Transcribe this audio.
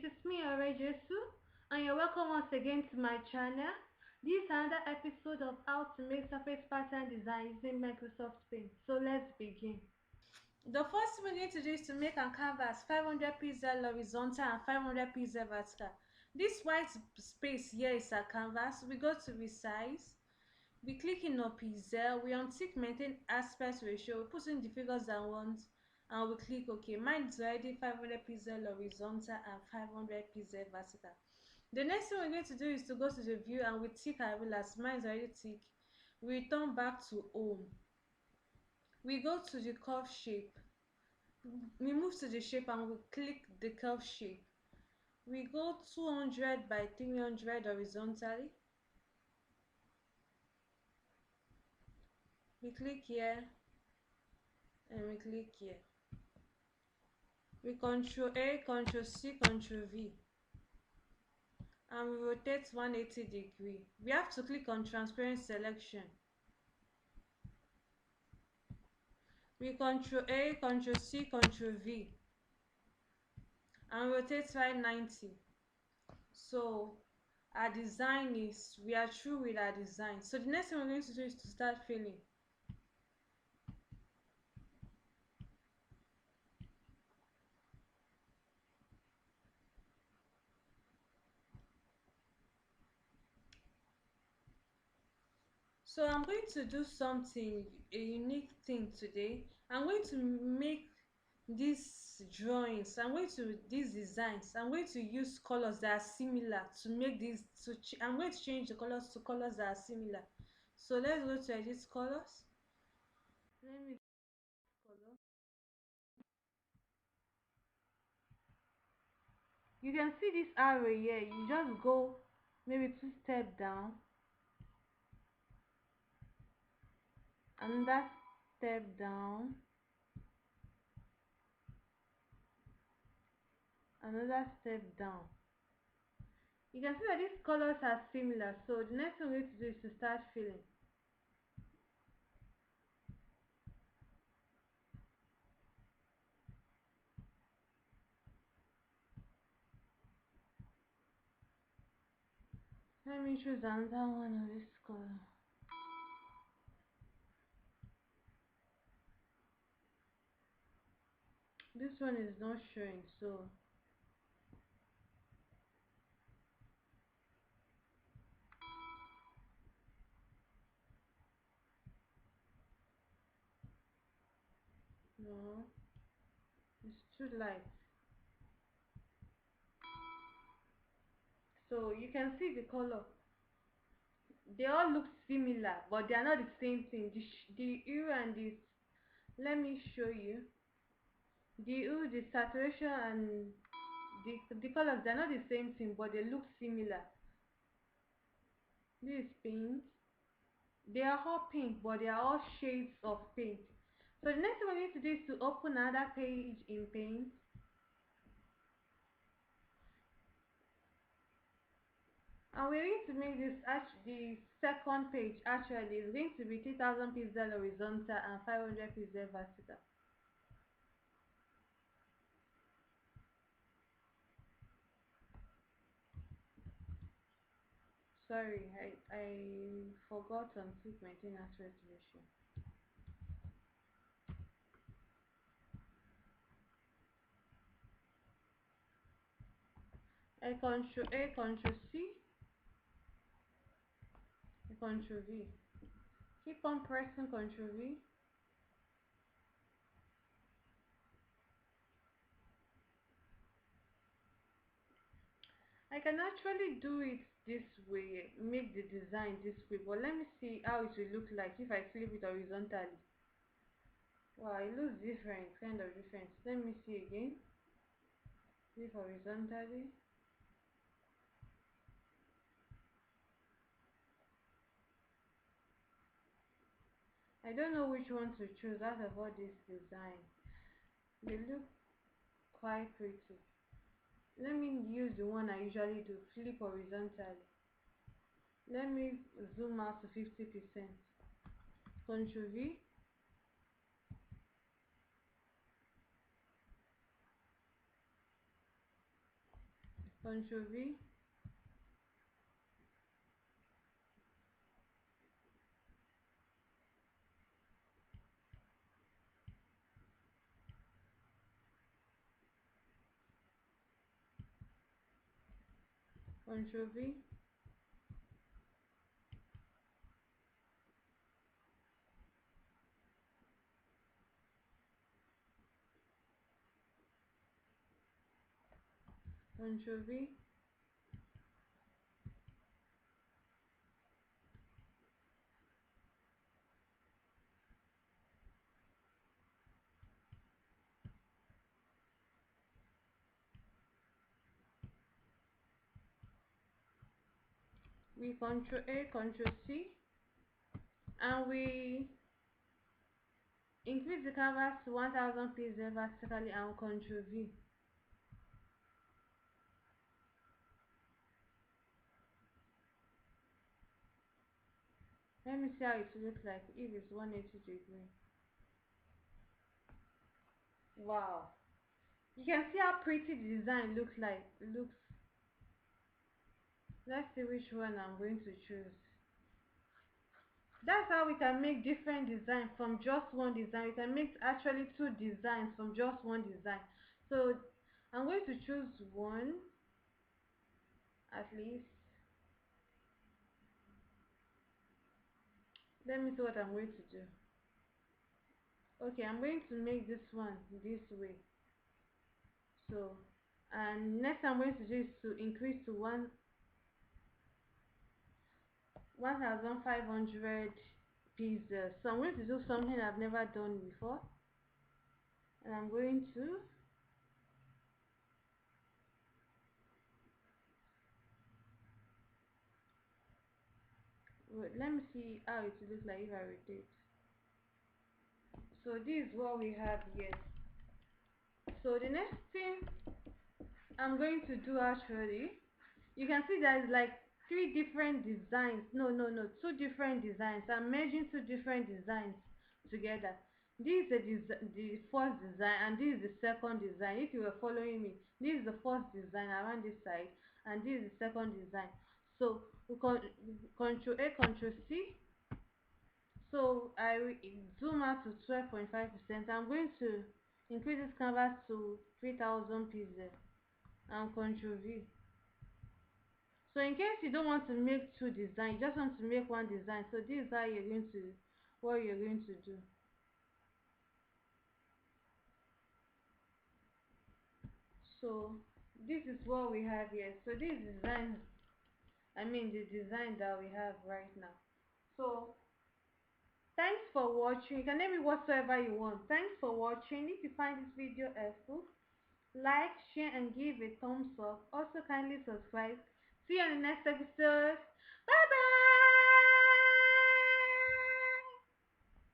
it is me, Jesu, and you're welcome once again to my channel. This is another episode of how to make surface pattern design using Microsoft Paint. So let's begin. The first thing we're going to do is to make a canvas 500 pixel horizontal and 500 pixel vertical. This white space here is a canvas. We go to resize. We click in on pixel, we untick maintain aspect ratio, we put in the figures I want, and we click OK. Mine is already 500 pixel horizontal and 500 pixel vertical. The next thing we're going to do is to go to the view and we tick our rulers. Mine is already tick. We return back to home. We go to the curve shape. We move to the shape and we click the curve shape. We go 200 by 300 horizontally. We click here and we click here. We Control A, Control C, Control V, and we rotate 180 degree. We have to click on transparent selection. We Control A, Control C, Control V, and rotate 590. So our design is, we are through with our design. So the next thing we're going to do is to start filling. So I'm going to do something, a unique thing today. I'm going to make these drawings, these designs, I'm going to use colors that are similar to make this, I'm going to change the colors to colors that are similar. So let's go to edit colors. Let me color. You can see this arrow here. You just go maybe 2 steps down, another step down, another step down. You can see that these colors are similar, so the next thing we need to do is to start filling. Let me choose another one of this color. This one is not showing, so no, it's too light. So you can see the color. They all look similar, but they are not the same thing. The hue and this, let me show you. The hue, the saturation, and the colors, they're not the same thing, but they look similar. This is pink. They are all pink, but they are all shades of pink. So the next thing we need to do is to open another page in Paint. And we're going to make this, the second page actually is going to be 3000 pixel horizontal and 500 pixel vertical. Sorry, I forgot on click maintain aspect ratio. I Control A, Control C, I Control V. Keep on pressing Control V. I can actually do it this way, make the design this way, but let me see how it will look like if I flip it horizontally. Wow, it looks different, kind of different. Let me see again. Flip horizontally. I don't know which one to choose out of all this design. They look quite pretty. Let me use the one I usually do, flip horizontally. Let me zoom out to 50%. Ctrl V. Control V, Control V, Control V, we Control A, Control C, and we increase the canvas to 1000 pixels vertically and Control V. Let me see how it looks like if it's 180 degree. Wow. You can see how pretty the design looks like. It looks. Let's see which one I'm going to choose. That's how we can make different designs from just one design. We can make actually two designs from just one design. So I'm going to choose one at least. Let me see what I'm going to do. Okay, I'm going to make this one this way. So, and next I'm going to do is to increase to 1500 pieces. So I'm going to do something I've never done before, and I'm going to wait, let me see how it looks like if I rotate. So this is what we have here. So the next thing I'm going to do actually, you can see there's like three different designs. No, two different designs. I'm merging two different designs together. This is the first design and this is the second design. If you were following me, this is the first design around this side and this is the second design. So we control A, control C. So I will zoom out to 12.5%. I'm going to increase this canvas to 3000 pixels and control V. So in case you don't want to make two designs, you just want to make one design. So this is how you're going to what you're going to do. So this is what we have here. So this design, I mean the design that we have right now. So thanks for watching. You can name it whatsoever you want. Thanks for watching. If you find this video helpful, like, share, and give a thumbs up. Also kindly subscribe. See you in the next episode. Bye bye.